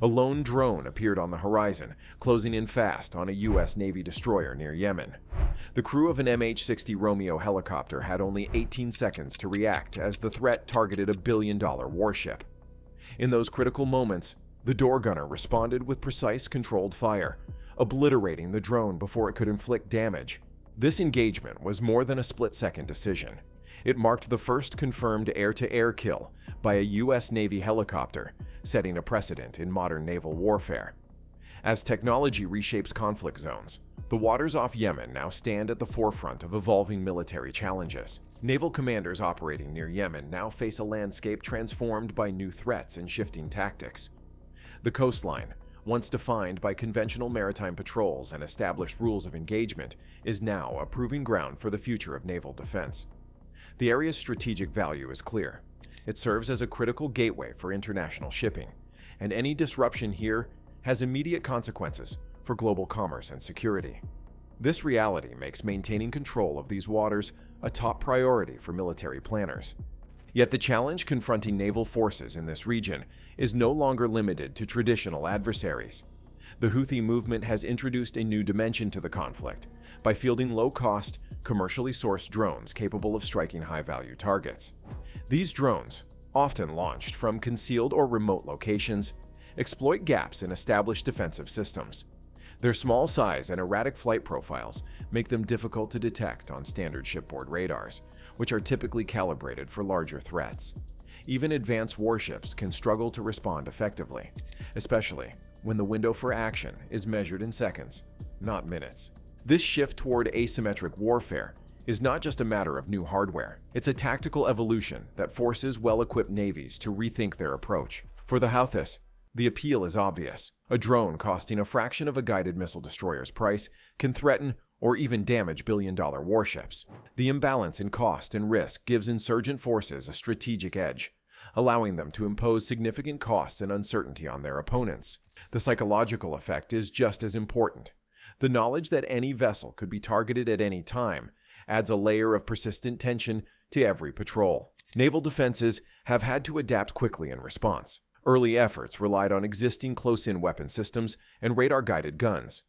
A lone drone appeared on the horizon, closing in fast on a U.S. Navy destroyer near Yemen. The crew of an MH-60 Romeo helicopter had only 18 seconds to react as the threat targeted a billion-dollar warship. In those critical moments, the door gunner responded with precise, controlled fire, obliterating the drone before it could inflict damage. This engagement was more than a split-second decision. It marked the first confirmed air-to-air kill by a U.S. Navy helicopter, setting a precedent in modern naval warfare. As technology reshapes conflict zones, the waters off Yemen now stand at the forefront of evolving military challenges. Naval commanders operating near Yemen now face a landscape transformed by new threats and shifting tactics. The coastline, once defined by conventional maritime patrols and established rules of engagement, is now a proving ground for the future of naval defense. The area's strategic value is clear. It serves as a critical gateway for international shipping, and any disruption here has immediate consequences for global commerce and security. This reality makes maintaining control of these waters a top priority for military planners. Yet the challenge confronting naval forces in this region is no longer limited to traditional adversaries. The Houthi movement has introduced a new dimension to the conflict by fielding low-cost, commercially sourced drones capable of striking high-value targets. These drones, often launched from concealed or remote locations, exploit gaps in established defensive systems. Their small size and erratic flight profiles make them difficult to detect on standard shipboard radars, which are typically calibrated for larger threats. Even advanced warships can struggle to respond effectively, especially when the window for action is measured in seconds, not minutes. This shift toward asymmetric warfare is not just a matter of new hardware. It's a tactical evolution that forces well-equipped navies to rethink their approach. For the Houthis, the appeal is obvious. A drone costing a fraction of a guided missile destroyer's price can threaten or even damage billion-dollar warships. The imbalance in cost and risk gives insurgent forces a strategic edge, allowing them to impose significant costs and uncertainty on their opponents. The psychological effect is just as important. The knowledge that any vessel could be targeted at any time adds a layer of persistent tension to every patrol. Naval defenses have had to adapt quickly in response. Early efforts relied on existing close-in weapon systems and radar-guided guns,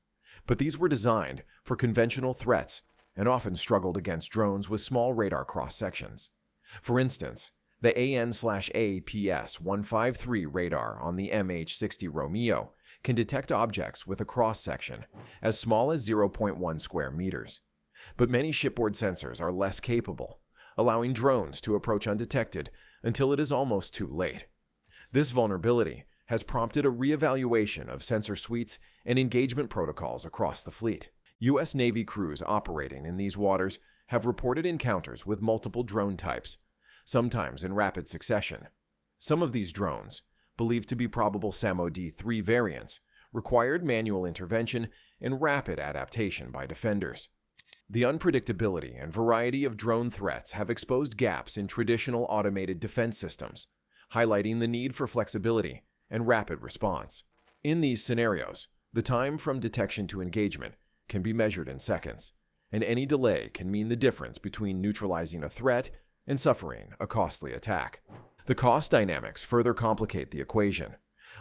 but these were designed for conventional threats and often struggled against drones with small radar cross-sections. For instance, the AN/APS-153 radar on the MH-60 Romeo can detect objects with a cross-section as small as 0.1 square meters. But many shipboard sensors are less capable, allowing drones to approach undetected until it is almost too late. This vulnerability has prompted a reevaluation of sensor suites and engagement protocols across the fleet. U.S. Navy crews operating in these waters have reported encounters with multiple drone types, sometimes in rapid succession. Some of these drones, believed to be probable SAMO-D3 variants, required manual intervention and rapid adaptation by defenders. The unpredictability and variety of drone threats have exposed gaps in traditional automated defense systems, highlighting the need for flexibility and rapid response. In these scenarios, the time from detection to engagement can be measured in seconds, and any delay can mean the difference between neutralizing a threat and suffering a costly attack. The cost dynamics further complicate the equation.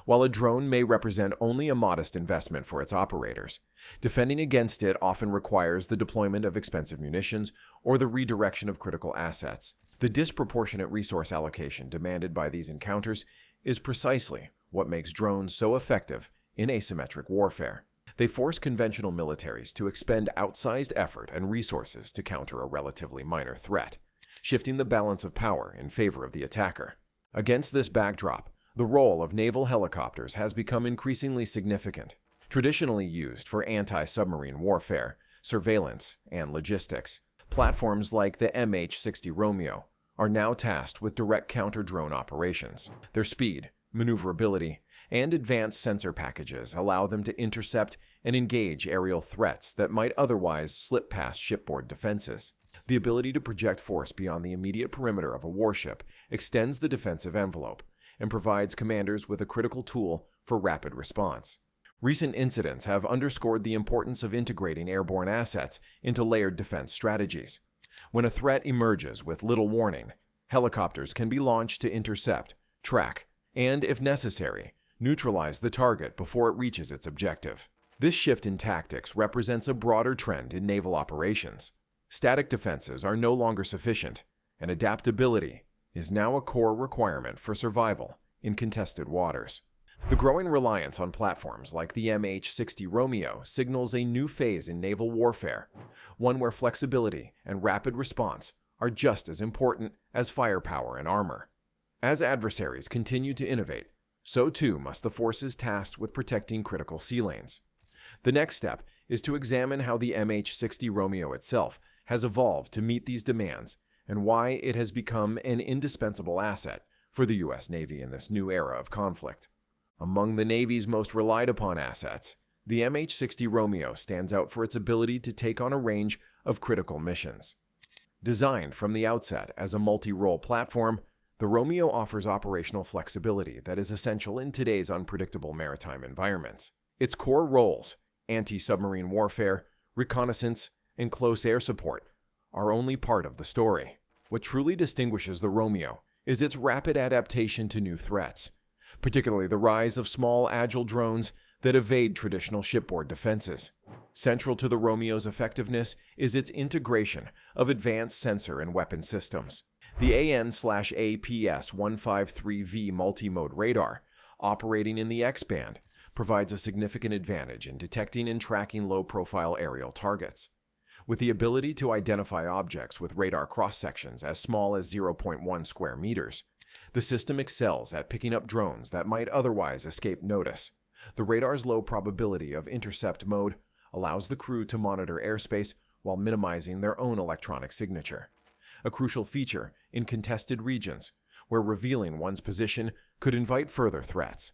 While a drone may represent only a modest investment for its operators, defending against it often requires the deployment of expensive munitions or the redirection of critical assets. The disproportionate resource allocation demanded by these encounters is precisely what makes drones so effective in asymmetric warfare. They force conventional militaries to expend outsized effort and resources to counter a relatively minor threat, shifting the balance of power in favor of the attacker. Against this backdrop, the role of naval helicopters has become increasingly significant. Traditionally used for anti-submarine warfare, surveillance, and logistics, platforms like the MH-60 Romeo are now tasked with direct counter-drone operations. Their speed, maneuverability, and advanced sensor packages allow them to intercept and engage aerial threats that might otherwise slip past shipboard defenses. The ability to project force beyond the immediate perimeter of a warship extends the defensive envelope and provides commanders with a critical tool for rapid response. Recent incidents have underscored the importance of integrating airborne assets into layered defense strategies. When a threat emerges with little warning, helicopters can be launched to intercept, track, and, if necessary, neutralize the target before it reaches its objective. This shift in tactics represents a broader trend in naval operations. Static defenses are no longer sufficient, and adaptability is now a core requirement for survival in contested waters. The growing reliance on platforms like the MH-60 Romeo signals a new phase in naval warfare, one where flexibility and rapid response are just as important as firepower and armor. As adversaries continue to innovate, so too must the forces tasked with protecting critical sea lanes. The next step is to examine how the MH-60 Romeo itself has evolved to meet these demands and why it has become an indispensable asset for the U.S. Navy in this new era of conflict. Among the Navy's most relied upon assets, the MH-60 Romeo stands out for its ability to take on a range of critical missions. Designed from the outset as a multi-role platform, the Romeo offers operational flexibility that is essential in today's unpredictable maritime environments. Its core roles, anti-submarine warfare, reconnaissance, and close air support, are only part of the story. What truly distinguishes the Romeo is its rapid adaptation to new threats, particularly the rise of small, agile drones that evade traditional shipboard defenses. Central to the Romeo's effectiveness is its integration of advanced sensor and weapon systems. The AN/APS-153V multi-mode radar, operating in the X-band, provides a significant advantage in detecting and tracking low-profile aerial targets. With the ability to identify objects with radar cross-sections as small as 0.1 square meters, the system excels at picking up drones that might otherwise escape notice. The radar's low probability of intercept mode allows the crew to monitor airspace while minimizing their own electronic signature, a crucial feature in contested regions where revealing one's position could invite further threats.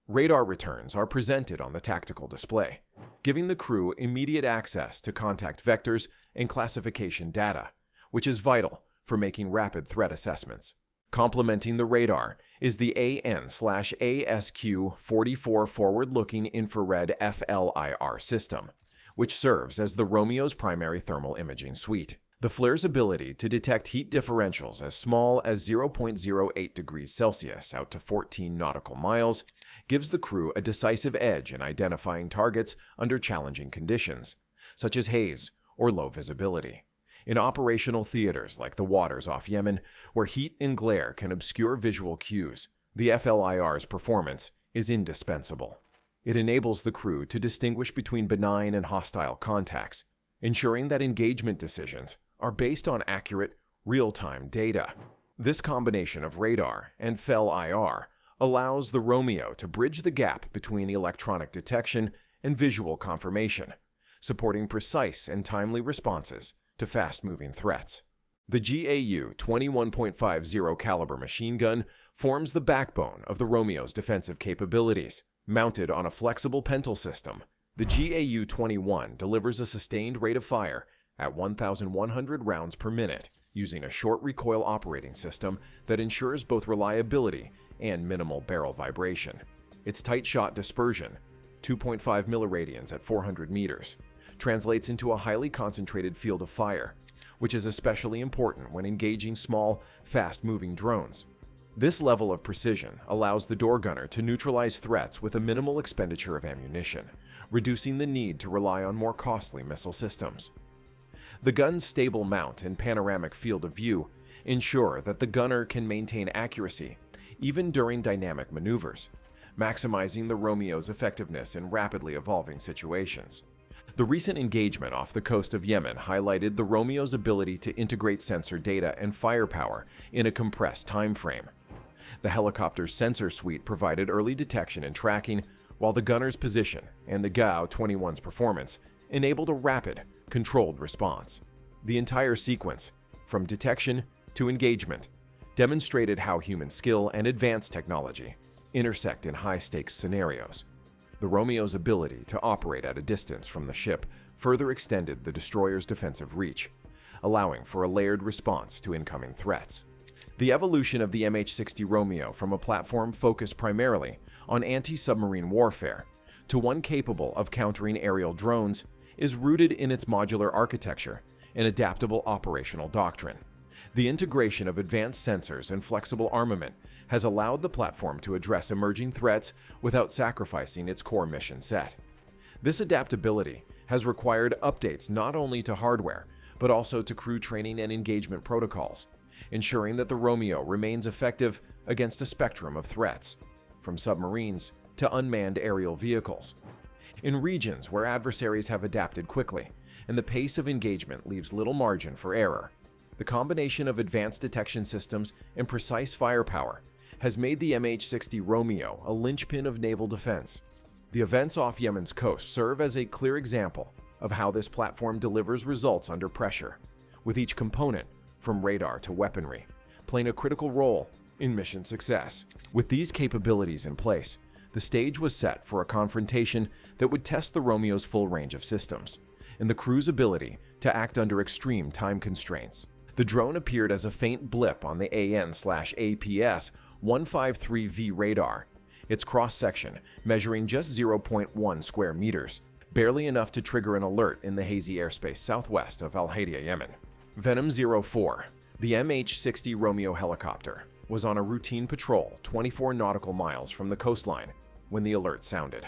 Radar returns are presented on the tactical display, giving the crew immediate access to contact vectors and classification data, which is vital for making rapid threat assessments. Complementing the radar is the AN/ASQ-44 forward-looking infrared FLIR system, which serves as the Romeo's primary thermal imaging suite. The FLIR's ability to detect heat differentials as small as 0.08 degrees Celsius out to 14 nautical miles gives the crew a decisive edge in identifying targets under challenging conditions, such as haze or low visibility. In operational theaters like the waters off Yemen, where heat and glare can obscure visual cues, the FLIR's performance is indispensable. It enables the crew to distinguish between benign and hostile contacts, ensuring that engagement decisions are based on accurate, real-time data. This combination of radar and FLIR allows the Romeo to bridge the gap between electronic detection and visual confirmation, supporting precise and timely responses to fast-moving threats. The GAU 21.50 caliber machine gun forms the backbone of the Romeo's defensive capabilities. Mounted on a flexible pental system, the GAU-21 delivers a sustained rate of fire at 1,100 rounds per minute using a short recoil operating system that ensures both reliability and minimal barrel vibration. Its tight shot dispersion, 2.5 milliradians at 400 meters, translates into a highly concentrated field of fire, which is especially important when engaging small, fast-moving drones. This level of precision allows the door gunner to neutralize threats with a minimal expenditure of ammunition, reducing the need to rely on more costly missile systems. The gun's stable mount and panoramic field of view ensure that the gunner can maintain accuracy even during dynamic maneuvers, maximizing the Romeo's effectiveness in rapidly evolving situations. The recent engagement off the coast of Yemen highlighted the Romeo's ability to integrate sensor data and firepower in a compressed time frame. The helicopter's sensor suite provided early detection and tracking, while the gunner's position and the GAU-21's performance enabled a rapid, controlled response. The entire sequence, from detection to engagement, demonstrated how human skill and advanced technology intersect in high-stakes scenarios. The Romeo's ability to operate at a distance from the ship further extended the destroyer's defensive reach, allowing for a layered response to incoming threats. The evolution of the MH-60 Romeo from a platform focused primarily on anti-submarine warfare to one capable of countering aerial drones is rooted in its modular architecture and adaptable operational doctrine. The integration of advanced sensors and flexible armament has allowed the platform to address emerging threats without sacrificing its core mission set. This adaptability has required updates not only to hardware, but also to crew training and engagement protocols, ensuring that the Romeo remains effective against a spectrum of threats, from submarines to unmanned aerial vehicles. In regions where adversaries have adapted quickly and the pace of engagement leaves little margin for error, the combination of advanced detection systems and precise firepower has made the MH-60 Romeo a linchpin of naval defense. The events off Yemen's coast serve as a clear example of how this platform delivers results under pressure, with each component, from radar to weaponry, playing a critical role in mission success. With these capabilities in place, the stage was set for a confrontation that would test the Romeo's full range of systems and the crew's ability to act under extreme time constraints. The drone appeared as a faint blip on the AN/APS 153V radar, its cross-section measuring just 0.1 square meters, barely enough to trigger an alert in the hazy airspace southwest of Al-Haidia, Yemen. Venom 04, the MH-60 Romeo helicopter, was on a routine patrol 24 nautical miles from the coastline when the alert sounded.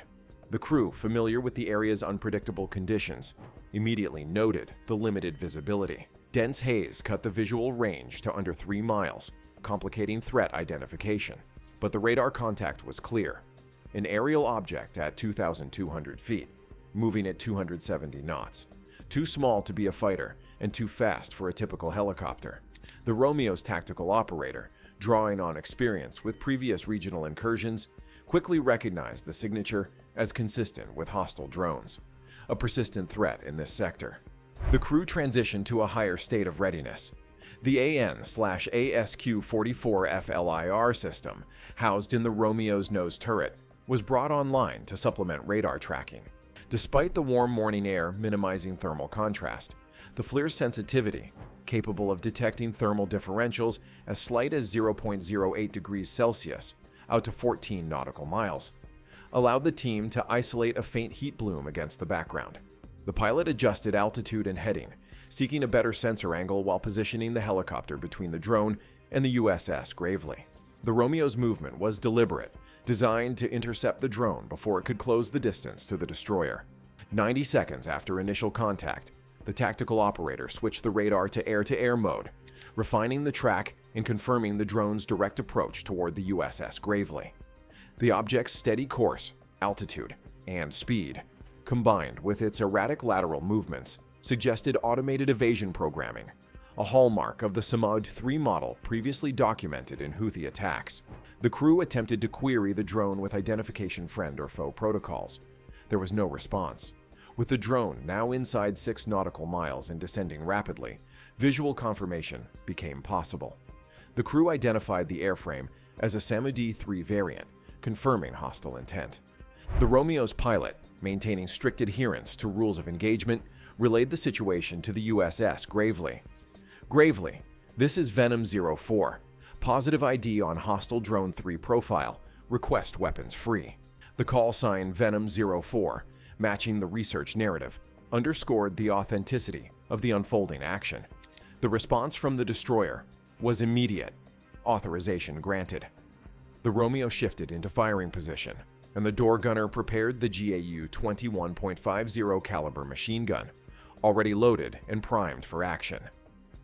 The crew, familiar with the area's unpredictable conditions, immediately noted the limited visibility. Dense haze cut the visual range to under 3 miles, complicating threat identification. But the radar contact was clear: an aerial object at 2,200 feet, moving at 270 knots. Too small to be a fighter and too fast for a typical helicopter. The Romeo's tactical operator, drawing on experience with previous regional incursions, quickly recognized the signature as consistent with hostile drones, a persistent threat in this sector. The crew transitioned to a higher state of readiness. The AN/ASQ-44 FLIR system, housed in the Romeo's nose turret, was brought online to supplement radar tracking. Despite the warm morning air minimizing thermal contrast, the FLIR's sensitivity, capable of detecting thermal differentials as slight as 0.08 degrees Celsius out to 14 nautical miles, allowed the team to isolate a faint heat bloom against the background. The pilot adjusted altitude and heading, seeking a better sensor angle while positioning the helicopter between the drone and the USS Gravely. The Romeo's movement was deliberate, designed to intercept the drone before it could close the distance to the destroyer. 90 seconds after initial contact, the tactical operator switched the radar to air-to-air mode, refining the track and confirming the drone's direct approach toward the USS Gravely. The object's steady course, altitude, and speed, combined with its erratic lateral movements, suggested automated evasion programming, a hallmark of the Samad 3 model previously documented in Houthi attacks. The crew attempted to query the drone with identification friend or foe protocols. There was no response. With the drone now inside 6 nautical miles and descending rapidly, visual confirmation became possible. The crew identified the airframe as a Samad 3 variant, confirming hostile intent. The Romeo's pilot, maintaining strict adherence to rules of engagement, relayed the situation to the USS Gravely. Gravely, this is Venom 04. Positive ID on hostile Drone 3 profile. Request weapons free. The call sign Venom 04, matching the research narrative, underscored the authenticity of the unfolding action. The response from the destroyer was immediate. Authorization granted. The Romeo shifted into firing position, and the door gunner prepared the GAU 21.50 caliber machine gun, already loaded and primed for action.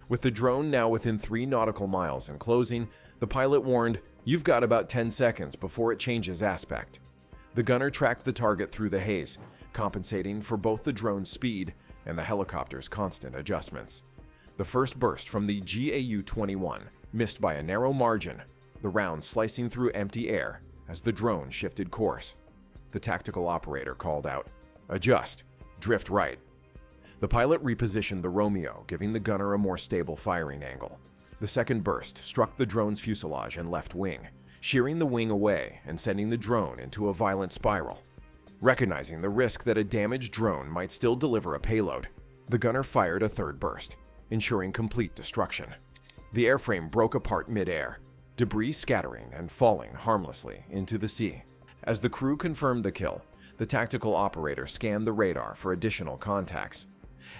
With the drone now within 3 nautical miles and closing, the pilot warned, "You've got about 10 seconds before it changes aspect." The gunner tracked the target through the haze, compensating for both the drone's speed and the helicopter's constant adjustments. The first burst from the GAU-21 missed by a narrow margin, the round slicing through empty air as the drone shifted course. The tactical operator called out, "Adjust, drift right." The pilot repositioned the Romeo, giving the gunner a more stable firing angle. The second burst struck the drone's fuselage and left wing, shearing the wing away and sending the drone into a violent spiral. Recognizing the risk that a damaged drone might still deliver a payload, the gunner fired a third burst, ensuring complete destruction. The airframe broke apart mid-air, debris scattering and falling harmlessly into the sea. As the crew confirmed the kill, the tactical operator scanned the radar for additional contacts.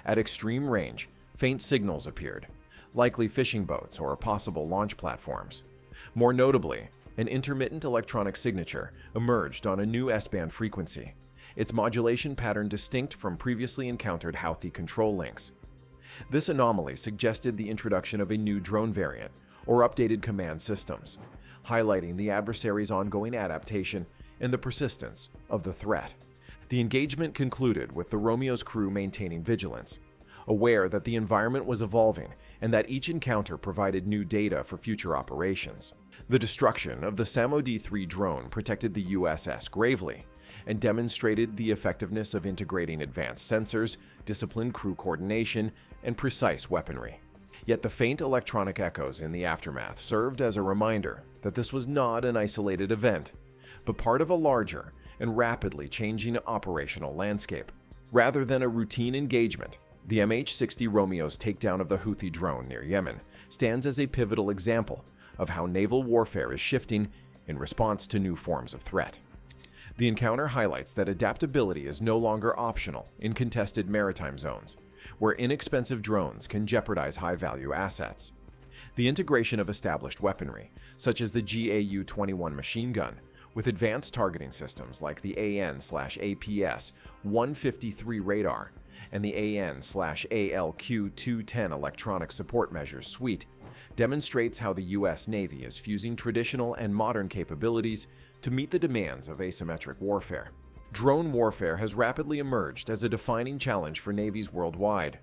At extreme range, faint signals appeared, likely fishing boats or possible launch platforms. More notably, an intermittent electronic signature emerged on a new S-band frequency, its modulation pattern distinct from previously encountered Houthi control links. This anomaly suggested the introduction of a new drone variant or updated command systems, highlighting the adversary's ongoing adaptation and the persistence of the threat. The engagement concluded with the Romeo's crew maintaining vigilance, aware that the environment was evolving and that each encounter provided new data for future operations. The destruction of the SAMO-D3 drone protected the USS gravely and demonstrated the effectiveness of integrating advanced sensors, disciplined crew coordination, and precise weaponry. Yet the faint electronic echoes in the aftermath served as a reminder that this was not an isolated event, but part of a larger and rapidly changing operational landscape. Rather than a routine engagement, the MH-60 Romeo's takedown of the Houthi drone near Yemen stands as a pivotal example of how naval warfare is shifting in response to new forms of threat. The encounter highlights that adaptability is no longer optional in contested maritime zones, where inexpensive drones can jeopardize high-value assets. The integration of established weaponry, such as the GAU-21 machine gun, with advanced targeting systems like the AN/APS-153 radar and the AN/ALQ-210 electronic support measures suite, demonstrates how the U.S. Navy is fusing traditional and modern capabilities to meet the demands of asymmetric warfare. Drone warfare has rapidly emerged as a defining challenge for navies worldwide.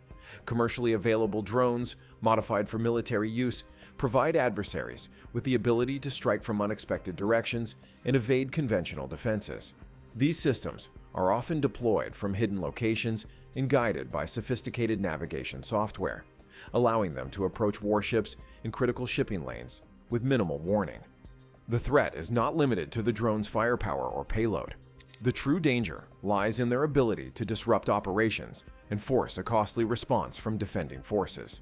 Commercially available drones, modified for military use, provide adversaries with the ability to strike from unexpected directions and evade conventional defenses. These systems are often deployed from hidden locations and guided by sophisticated navigation software, allowing them to approach warships in critical shipping lanes with minimal warning. The threat is not limited to the drone's firepower or payload. The true danger lies in their ability to disrupt operations and force a costly response from defending forces.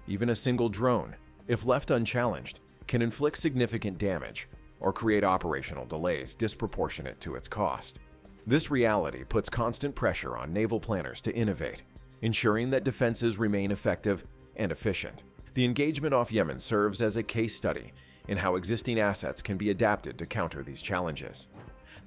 Even a single drone, if left unchallenged, can inflict significant damage or create operational delays disproportionate to its cost. This reality puts constant pressure on naval planners to innovate, ensuring that defenses remain effective and efficient. The engagement off Yemen serves as a case study in how existing assets can be adapted to counter these challenges.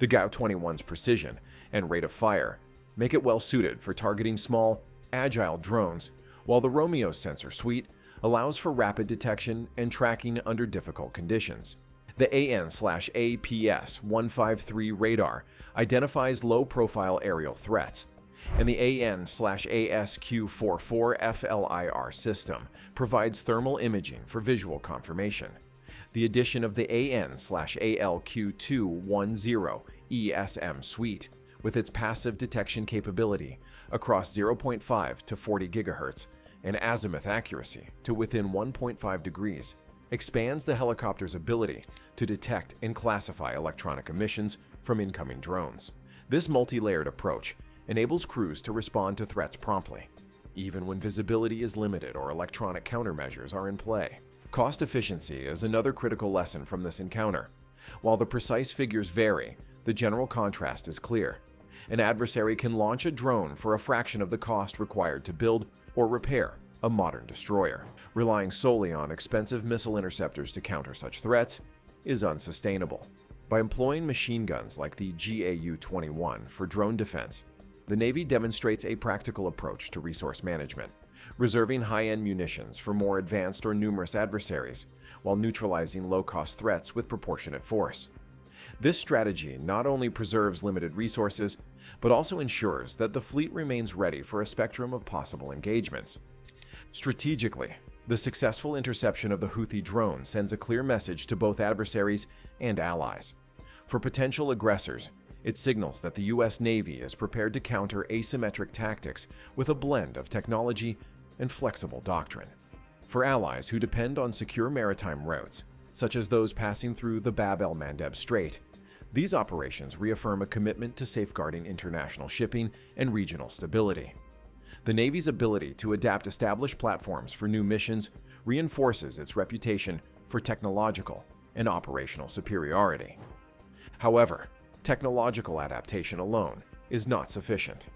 The GAU-21's precision and rate of fire make it well suited for targeting small, agile drones, while the Romeo's sensor suite allows for rapid detection and tracking under difficult conditions. The AN/APS-153 radar identifies low-profile aerial threats, and the AN/ASQ-44 FLIR system provides thermal imaging for visual confirmation. The addition of the AN/ALQ-210 ESM suite, with its passive detection capability across 0.5 to 40 GHz and azimuth accuracy to within 1.5 degrees, expands the helicopter's ability to detect and classify electronic emissions from incoming drones. This multi-layered approach enables crews to respond to threats promptly, even when visibility is limited or electronic countermeasures are in play. Cost efficiency is another critical lesson from this encounter. While the precise figures vary, the general contrast is clear. An adversary can launch a drone for a fraction of the cost required to build or repair a modern destroyer. Relying solely on expensive missile interceptors to counter such threats is unsustainable. By employing machine guns like the GAU-21 for drone defense, the Navy demonstrates a practical approach to resource management, reserving high-end munitions for more advanced or numerous adversaries, while neutralizing low-cost threats with proportionate force. This strategy not only preserves limited resources, but also ensures that the fleet remains ready for a spectrum of possible engagements. Strategically, the successful interception of the Houthi drone sends a clear message to both adversaries and allies. For potential aggressors, it signals that the U.S. Navy is prepared to counter asymmetric tactics with a blend of technology and flexible doctrine. For allies who depend on secure maritime routes, such as those passing through the Bab el-Mandeb Strait, these operations reaffirm a commitment to safeguarding international shipping and regional stability. The Navy's ability to adapt established platforms for new missions reinforces its reputation for technological and operational superiority. However, technological adaptation alone is not sufficient.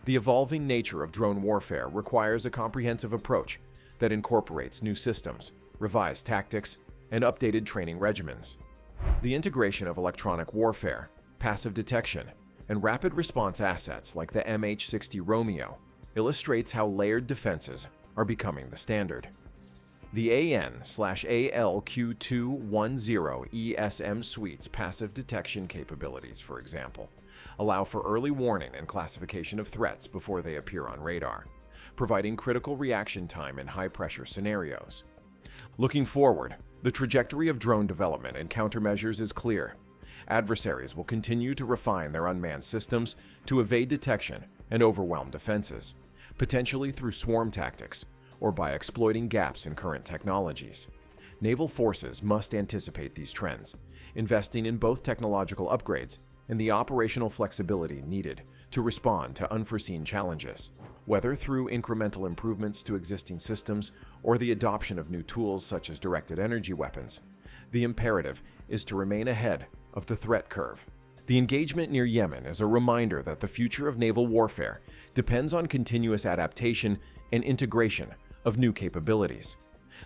The evolving nature of drone warfare requires a comprehensive approach that incorporates new systems, revised tactics, and updated training regimens. The integration of electronic warfare, passive detection, and rapid response assets like the MH-60 Romeo illustrates how layered defenses are becoming the standard. The AN/ALQ210 ESM suite's passive detection capabilities, for example, allow for early warning and classification of threats before they appear on radar, providing critical reaction time in high-pressure scenarios. Looking forward, the trajectory of drone development and countermeasures is clear. Adversaries will continue to refine their unmanned systems to evade detection and overwhelm defenses, potentially through swarm tactics or by exploiting gaps in current technologies. Naval forces must anticipate these trends, investing in both technological upgrades and the operational flexibility needed to respond to unforeseen challenges. Whether through incremental improvements to existing systems or the adoption of new tools such as directed energy weapons, the imperative is to remain ahead of the threat curve. The engagement near Yemen is a reminder that the future of naval warfare depends on continuous adaptation and integration of new capabilities.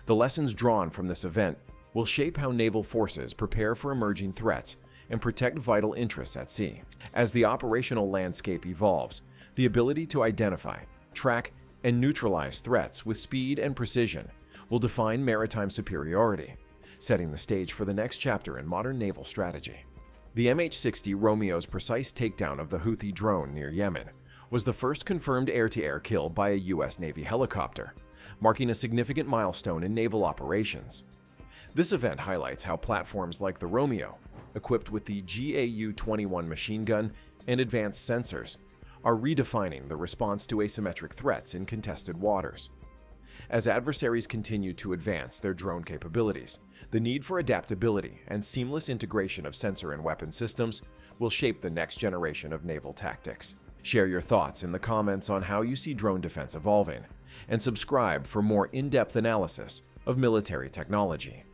The lessons drawn from this event will shape how naval forces prepare for emerging threats and protect vital interests at sea. As the operational landscape evolves, the ability to identify, track, and neutralize threats with speed and precision will define maritime superiority, setting the stage for the next chapter in modern naval strategy. The MH-60 Romeo's precise takedown of the Houthi drone near Yemen was the first confirmed air-to-air kill by a U.S. Navy helicopter, marking a significant milestone in naval operations. This event highlights how platforms like the Romeo, equipped with the GAU-21 machine gun and advanced sensors, are redefining the response to asymmetric threats in contested waters. As adversaries continue to advance their drone capabilities, the need for adaptability and seamless integration of sensor and weapon systems will shape the next generation of naval tactics. Share your thoughts in the comments on how you see drone defense evolving, and subscribe for more in-depth analysis of military technology.